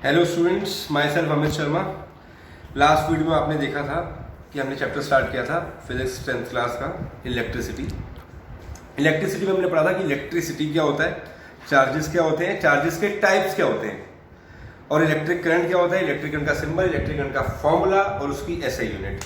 Hello students, my self Amit Sharma. Last video में आपने देखा था कि हमने चैप्टर स्टार्ट किया था फिजिक्स 10th क्लास का इलेक्ट्रिसिटी। इलेक्ट्रिसिटी में हमने पढ़ा था कि इलेक्ट्रिसिटी क्या होता है, चार्जेस क्या होते हैं, चार्जेस के टाइप्स क्या होते हैं, और इलेक्ट्रिक करंट क्या होता है, इलेक्ट्रिक करंट का सिंबल, इलेक्ट्रिक करंट का फॉर्मूला और उसकी एसआई यूनिट।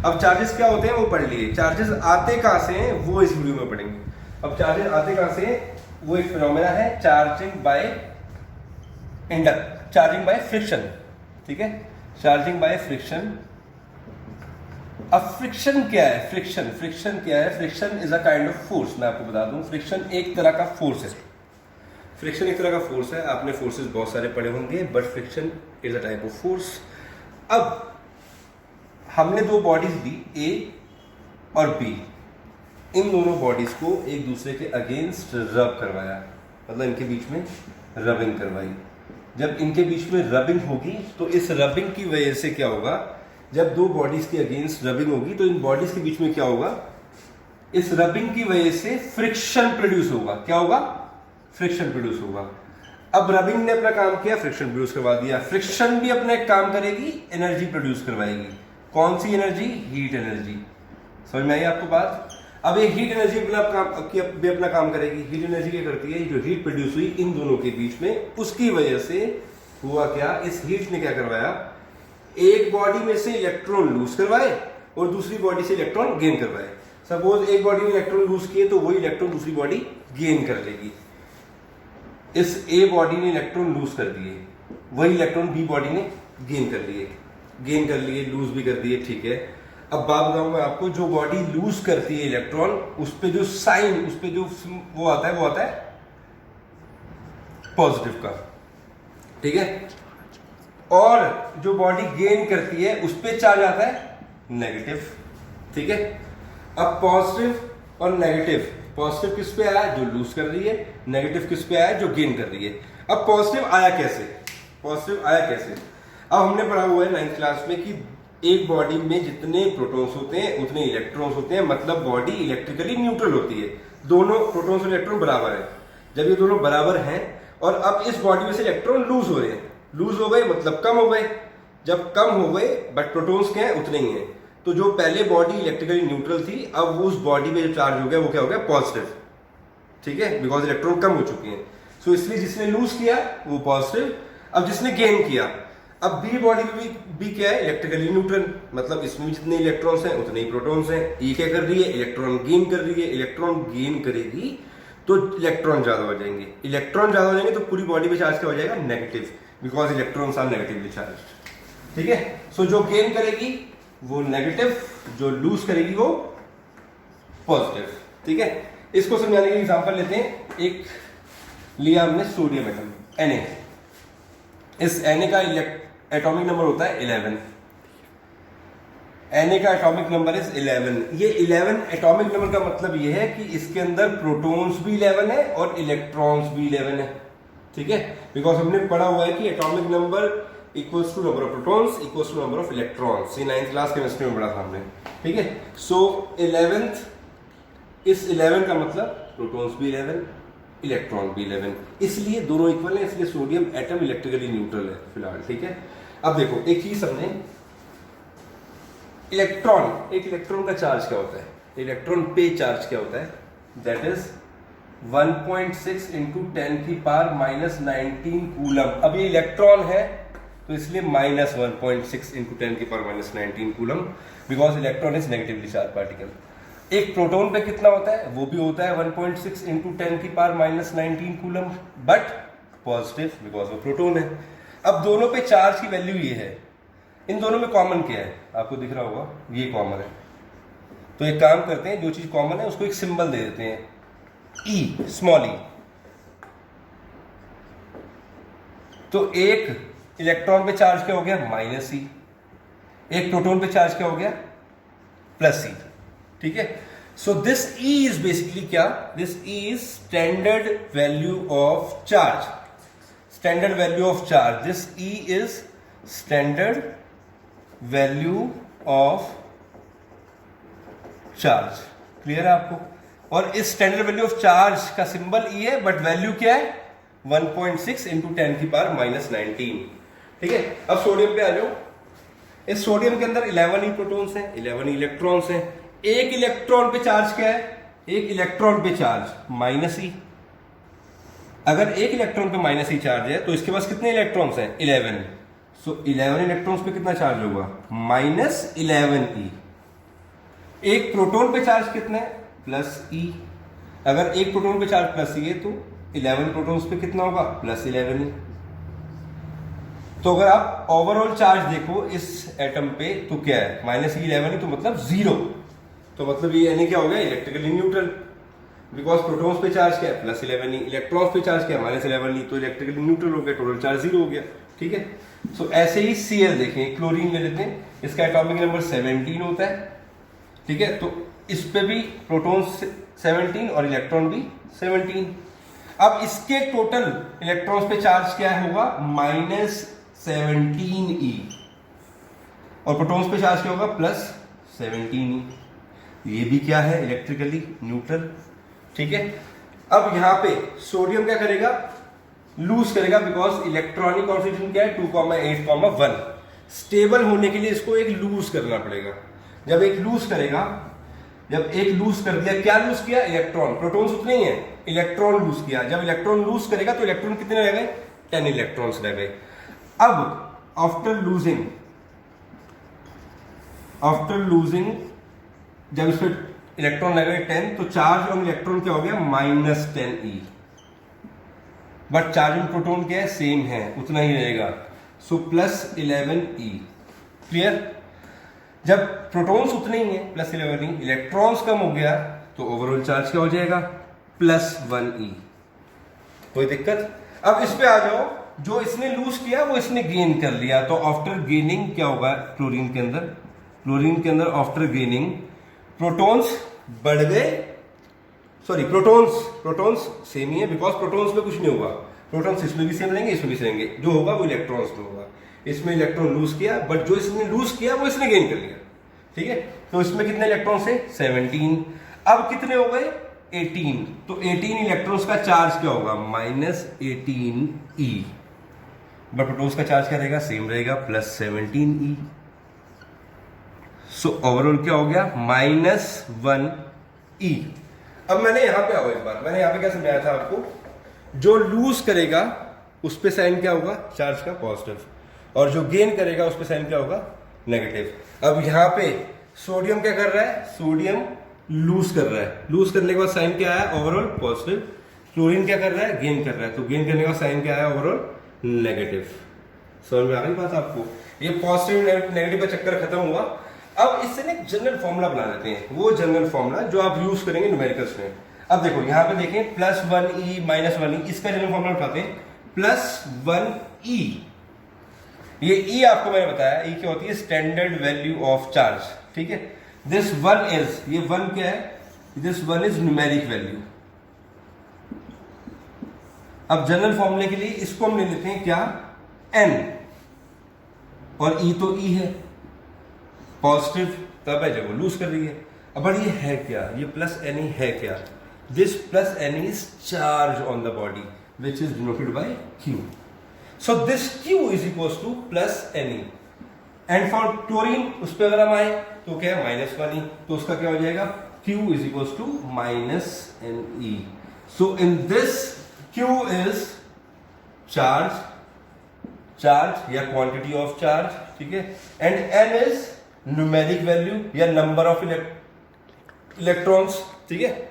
अब चार्जेस क्या होते हैं वो पढ़ लिए। चार्जेस आते कहाँ से हैं वो इस वीडियो में पढ़ेंगे। अब चार्जेस आते कहाँ से, वो एक फिनोमेना है चार्जिंग बाय फ्रिक्शन। ठीक है, चार्जिंग बाय फ्रिक्शन। अब फ्रिक्शन क्या है, फ्रिक्शन क्या है? Friction is a kind of force. मैं आपको बता दूं, फ्रिक्शन एक तरह का फोर्स है। फ्रिक्शन एक तरह का फोर्स है। आपने फोर्सेस बहुत सारे पढ़े होंगे, but friction is a type of force. अब हमने दो बॉडीज दी, ए और बी। इन दोनों बॉडीज को एक दूसरे के अगेंस्ट रब करवाया, मतलब इनके बीच में रबिंग करवाई। जब इनके बीच में रबिंग होगी तो इस रबिंग की वजह से क्या होगा, जब दो बॉडीज के अगेंस्ट रबिंग होगी तो इन बॉडीज के बीच में क्या होगा, इस रबिंग की वजह से फ्रिक्शन प्रोड्यूस होगा। क्या होगा? फ्रिक्शन प्रोड्यूस होगा। अब रबिंग ने अपना काम किया, फ्रिक्शन प्रोड्यूस करवा दिया। फ्रिक्शन भी अपना एक काम करेगी, एनर्जी प्रोड्यूस करवाएगी। कौन सी एनर्जी? Heat energy. समझ में आई आपको बात? अब ये हीट एनर्जी अपना काम करेगी। हीट एनर्जी क्या करती है, जो हीट प्रोड्यूस हुई इन दोनों के बीच में, उसकी वजह से हुआ क्या, इस हीट ने क्या करवाया, एक बॉडी में से इलेक्ट्रॉन लूज करवाए और दूसरी बॉडी से इलेक्ट्रॉन गेन करवाए। सपोज एक बॉडी में इलेक्ट्रॉन लूज किए तो वही इलेक्ट्रॉन दूसरी बॉडी गेन कर लेगी। इस ए बॉडी ने इलेक्ट्रॉन लूज कर दिए, वही इलेक्ट्रॉन बी बॉडी ने गेन कर लिए, लूज भी कर दिए। ठीक है, अब बात बताऊं मैं आपको, जो बॉडी लूज करती है इलेक्ट्रॉन, उस पे जो साइन, उस पे जो वो आता है पॉजिटिव का। ठीक है, और जो बॉडी गेन करती है उस पे चार्ज आता है नेगेटिव। ठीक है, अब पॉजिटिव और नेगेटिव, पॉजिटिव किस पे आया, जो लूज कर रही है, नेगेटिव किस पे आया, जो गेन कर रही है। अब पॉजिटिव आया कैसे? अब हमने पढ़ा हुआ है 9th क्लास में कि एक बॉडी में जितने प्रोटॉन्स होते हैं उतने इलेक्ट्रॉन्स होते हैं, मतलब बॉडी इलेक्ट्रिकली न्यूट्रल होती है। दोनों प्रोटॉन्स और इलेक्ट्रॉन बराबर है। जब ये दोनों बराबर हैं और अब इस बॉडी में से इलेक्ट्रॉन लूज हो रहे हैं, लूज हो गए मतलब कम हो गए। जब कम हो गए बट प्रोटॉन्स क्या है, उतने ही हैं, तो जो पहले बॉडी इलेक्ट्रिकली न्यूट्रल थी, अब वो उस बॉडी में जो चार्ज हो गया वो क्या हो गया, पॉजिटिव। ठीक है, बिकॉज इलेक्ट्रॉन कम हो चुके हैं। सो इसलिए जिसने लूज किया वो पॉजिटिव, अब जिसने गेन किया, अब बी बॉडी में भी क्या है, इलेक्ट्रिकली न्यूट्रल, मतलब इसमें भी जितने इलेक्ट्रॉन्स हैं उतने ही प्रोटॉन्स हैं। ये क्या कर रही है, इलेक्ट्रॉन गेन कर रही है। इलेक्ट्रॉन गेन करेगी तो इलेक्ट्रॉन ज्यादा हो जाएंगे, तो पूरी बॉडी में चार्ज क्या हो जाएगा, negative, because electrons are negatively charge. ठीक है, सो जो गेन करेगी वो नेगेटिव, जो लूज करेगी वो पॉजिटिव। ठीक है, इसको समझाने के लिए एग्जांपल लेते हैं। एक लिया हमने सोडियम एटम Na। इस Na का एटॉमिक नंबर होता है 11। Na का एटॉमिक नंबर इज 11। ये 11 एटॉमिक नंबर का मतलब ये है कि इसके अंदर प्रोटॉन्स भी 11 है और इलेक्ट्रॉन्स भी 11 है। ठीक है, बिकॉज हमने पढ़ा हुआ है कि atomic number equals to number of protons equals to number of electrons. ये 9th क्लास केमिस्ट्री में पढ़ा था हमने। ठीक है, सो 11th, इस 11 का मतलब प्रोटॉन्स भी 11, इलेक्ट्रॉन भी 11, इसलिए दोनों इक्वल है, इसलिए सोडियम एटम इलेक्ट्रिकली न्यूट्रल है फिलहाल। ठीक है, अब देखो एक चीज समझे, एक इलेक्ट्रॉन का चार्ज क्या होता है, इलेक्ट्रॉन पे चार्ज क्या होता है, दैट इज 1.6 इंटू 10⁻⁻19 कूलम। अब ये इलेक्ट्रॉन है तो इसलिए -1.6 into 10⁻⁻19 coulomb, because electron is negatively charge particle. एक प्रोटॉन पे कितना होता है, वो भी होता है 1.6 into 10⁻⁻19 coulomb, but positive because वो प्रोटॉन है। अब दोनों पे चार्ज की वैल्यू ये है। इन दोनों में कॉमन क्या है, आपको दिख रहा होगा, ये कॉमन है। तो एक काम करते हैं, जो चीज कॉमन है उसको एक सिंबल दे देते हैं, ई, स्मॉल ई। तो एक इलेक्ट्रॉन पे चार्ज क्या हो गया, -E। एक प्रोटॉन पे चार्ज क्या हो गया, +E। ठीक है, so this E is basically क्या, this E is standard value of charge. Standard value of charge, this E is standard value of charge. Clear है आपको? और इस स्टैंडर्ड वैल्यू ऑफ चार्ज का सिंबल E है, but value क्या है, 1.6 into 10⁻⁻19। ठीक है, अब सोडियम पे आ जाओ। इस सोडियम के अंदर 11 ही प्रोटॉन्स हैं, 11 ही इलेक्ट्रॉन्स हैं। एक इलेक्ट्रॉन पे चार्ज क्या है? एक इलेक्ट्रॉन पे चार्ज माइनस ई। अगर एक इलेक्ट्रॉन पे माइनस ई चार्ज है तो इसके पास कितने इलेक्ट्रॉन्स हैं? 11। सो 11 इलेक्ट्रॉन्स पे कितना चार्ज होगा? माइनस 11 ई। एक प्रोटॉन पे चार्ज कितना है? प्लस ई। अगर एक प्रोटॉन पे चार्ज प्लस ई है तो 11 प्रोटॉन्स पे कितना होगा? प्लस 11 ई। तो अगर आप ओवरऑल चार्ज देखो इस एटम पे तो क्या है? माइनस 11 ही, तो मतलब 0। तो मतलब ये यानी क्या हो गया? Electrically neutral. बिकॉज प्रोटॉन्स पे चार्ज क्या है? प्लस 11 ही। इलेक्ट्रॉन्स पे चार्ज क्या है? माइनस 11 ही। तो इलेक्ट्रिकली न्यूट्रल हो गया, टोटल चार्ज 0 हो गया। ठीक है, सो ऐसे ही Cl देखें, क्लोरीन ले लेते हैं, इसका एटॉमिक नंबर 17 होता है। ठीक है, तो इस पे भी प्रोटॉन 17 और इलेक्ट्रॉन भी 17। अब इसके टोटल इलेक्ट्रॉन्स पे चार्ज क्या होगा? माइनस 17 ई। और प्रोटॉन्स पे चार्ज क्या होगा? प्लस 17 ई। ये भी क्या है? Electrically neutral. ठीक है, अब यहां पे सोडियम क्या करेगा? लूज करेगा, बिकॉज इलेक्ट्रॉनिक कॉन्फिगरेशन क्या है? 2,8,1। स्टेबल होने के लिए इसको एक लूज करना पड़ेगा। जब एक लूज करेगा, जब एक लूज कर दिया, क्या लूज किया? इलेक्ट्रॉन। प्रोटॉन्स उतने ही है, इलेक्ट्रॉन लूज किया। जब इलेक्ट्रॉन लूज करेगा तो इलेक्ट्रॉन कितने रह गए? 10 इलेक्ट्रॉन्स रह गए। अब आफ्टर लूजिंग जब इस पर इलेक्ट्रॉन लग गए 10, तो चार्ज ऑन इलेक्ट्रॉन क्या हो गया? Minus 10 E. But charge on proton क्या है? सेम है, उतना ही रहेगा। सो प्लस 11 ई। क्लियर? जब प्रोटॉन्स उतने ही हैं, प्लस 11 ई, इलेक्ट्रॉन्स कम हो गया तो ओवरऑल चार्ज क्या हो जाएगा? प्लस 1 ई। कोई दिक्कत? अब इस पे आ जाओ, जो इसने लूज किया वो इसने गेन कर लिया। तो आफ्टर गेनिंग क्या होगा? क्लोरीन के अंदर आफ्टर गेनिंग प्रोटॉन्स बढ़ गए, सॉरी प्रोटॉन्स सेम ही है, बिकॉज प्रोटॉन्स में कुछ नहीं होगा। प्रोटॉन्स इसमें भी सेम रहेंगे, इसमें भी सेम रहेंगे। जो होगा वो इलेक्ट्रॉन्स में होगा। इसमें इलेक्ट्रॉन लूज किया, बट जो इसने लूज किया वो इसने गेन कर लिया। ठीक है, तो इसमें कितने इलेक्ट्रॉन्स है? 17। अब कितने हो गए? 18। तो 18 इलेक्ट्रॉन्स का चार्ज क्या होगा? Minus 18 E. बट प्रोटॉन्स का चार्ज क्या रहेगा? सेम रहेगा, प्लस 17 ई। सो ओवरऑल क्या हो गया? माइनस 1 ई। अब मैंने यहां पे आओ एक बार, मैंने यहां पे क्या समझाया था आपको? जो लूज करेगा उस पे साइन क्या होगा? चार्ज का पॉजिटिव। और जो गेन करेगा उस पे साइन क्या होगा? नेगेटिव। अब यहां पे सोडियम क्या कर रहा है? सोडियम लूज कर रहा है। लूज करने के बाद साइन क्या आया? Overall positive. क्लोरीन क्या कर रहा है? गेन कर रहा है। तो गेन करने का साइन क्या आया? Overall negative. समझ में आ गई बात आपको? ये पॉजिटिव नेगेटिव का चक्कर खत्म हुआ। अब इससे ना एक जनरल फॉर्मूला बना लेते हैं, वो जनरल फॉर्मूला जो आप यूज करेंगे न्यूमेरिकल्स में। अब देखो यहां पे देखें, प्लस 1 ई माइनस 1 ई, इसका जनरल फॉर्मूला उठाते हैं। प्लस 1 ई, ये ई आपको मैंने बताया, ई क्या होती है? Standard value of charge. ठीक है, दिस 1 इज, ये 1 क्या है? This 1 is numeric value. अब जनरल फॉर्मूले के लिए इसको हम ले लेते हैं क्या? n। और ई तो ई है, पॉजिटिव तब है जब वो लूज कर रही है। अब ये है क्या? ये प्लस एन ई है क्या? This plus n is charge on the body which is denoted by Q. So this Q is equal to plus n e. And for chlorine उस पर अगर हम आए तो क्या है? Minus 1 e. तो उसका क्या हो जाएगा? Q is equal to minus n e. So in this Q is charge या क्वांटिटी ऑफ चार्ज। ठीक है, and n is numeric value या नंबर ऑफ इलेक्ट्रॉन्स। ठीक है,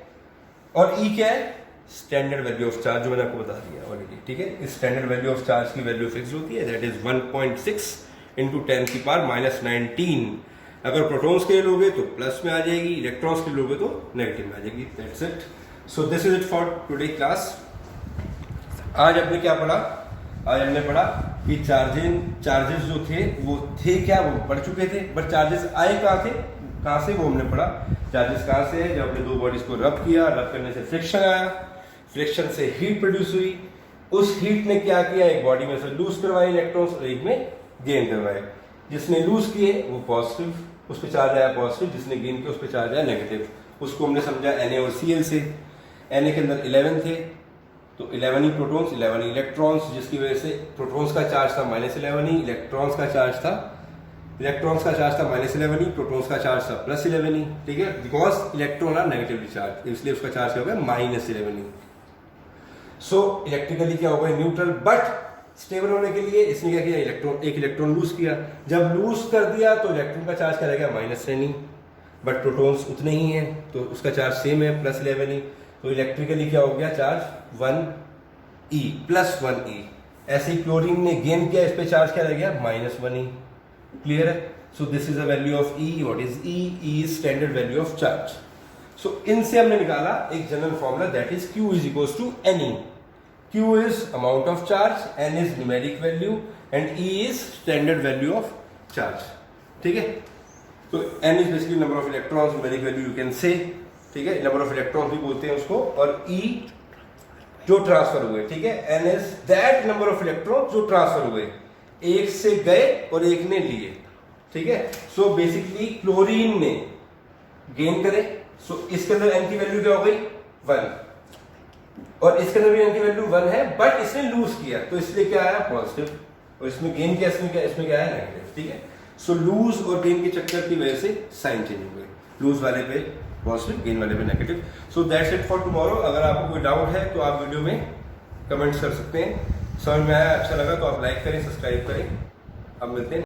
और E क्या है? स्टैंडर्ड वैल्यू ऑफ चार्ज, जो मैंने आपको बता दिया ऑलरेडी। ठीक है, इस स्टैंडर्ड वैल्यू ऑफ चार्ज की वैल्यू फिक्स होती है, दैट इज 1.6 इंटू 10 की पावर माइनस 19। अगर प्रोटॉन्स के लिए लोगे तो प्लस में आ जाएगी, इलेक्ट्रॉन्स के लिए लोगे तो नेगेटिव में आ जाएगी। That's it. So this is it for today class. आज हमने क्या पढ़ा? आज हमने पढ़ा कि चार्जेस जो थे वो थे क्या? वो बढ़ चुके थे, बट चार्जेस आए कहाँ से वो हमने पढ़ा। चार्जेस कहाँ से है? जब हमने दो बॉडीज को रब किया, रब करने से फ्रिक्शन आया, फ्रिक्शन से हीट प्रोड्यूस हुई। उस हीट ने क्या किया? एक बॉडी में से लूज करवाए इलेक्ट्रॉन्स और एक में गेन करवाए। जिसने लूज किए वो पॉजिटिव, उस पर चार्ज आया पॉजिटिव, जिसने गेन किया उस पर चार्ज आया नेगेटिव। उसको हमने समझा Na और Cl से। Na के अंदर 11 थे तो 11 ही प्रोटॉन्स 11 इलेक्ट्रॉन्स, जिसकी वजह से प्रोटॉन्स का चार्ज था -11 ही, इलेक्ट्रॉन्स का चार्ज था -11 ही, प्रोटॉन्स का चार्ज था +11 ही, ठीक है, because electron are negatively charge, इसलिए उसका चार्ज क्या हो गया -11 ही। सो इलेक्ट्रिकली क्या हो गया न्यूट्रल, बट स्टेबल होने के लिए इसने क्या किया, एक इलेक्ट्रॉन लूज किया। जब लूज कर दिया तो इलेक्ट्रॉन का चार्ज क्या रहेगा -10 ही, बट प्रोटॉन्स उतने ही हैं तो उसका चार्ज सेम है +11 ही, तो इलेक्ट्रिकली क्या हो गया चार्ज 1e +1e। ऐसे ही क्लोरीन ने गेन किया, इस पे चार्ज क्या रह गया -1 ही। क्लियर है? So this is a value of E। What is E? E is standard value of charge. So इनसे हमने निकाला एक general formula, that is Q is equal to NE। Q is amount of charge, N is numeric value and E is standard value of charge। ठीक है, तो N is basically number of electrons, numeric value you can say, ठीक है, number of electrons भी बोलते हैं उसको, और E जो ट्रांसफर हुए, ठीक है, N is that number of electrons जो ट्रांसफर हुए, एक से गए और एक ने लिए, ठीक है। सो बेसिकली क्लोरीन ने गेन करे, सो इसके अंदर N की वैल्यू क्या हो गई 1, और इसके अंदर भी N की वैल्यू 1 है, बट इसने लूज किया तो इसलिए क्या आया पॉजिटिव, और इसमें गेन किया, इसमें क्या आया नेगेटिव, ठीक है। सो लूज और गेन के चक्कर की वजह से साइन चेंज हो गए, लूज वाले पे पॉजिटिव, गेन वाले पे negative. So that's it for tomorrow. अगर आपको कोई डाउट है तो आप वीडियो में कमेंट्स कर सकते हैं। समझ में आया, अच्छा लगा तो आप लाइक करें, सब्सक्राइब करें। अब मिलते हैं।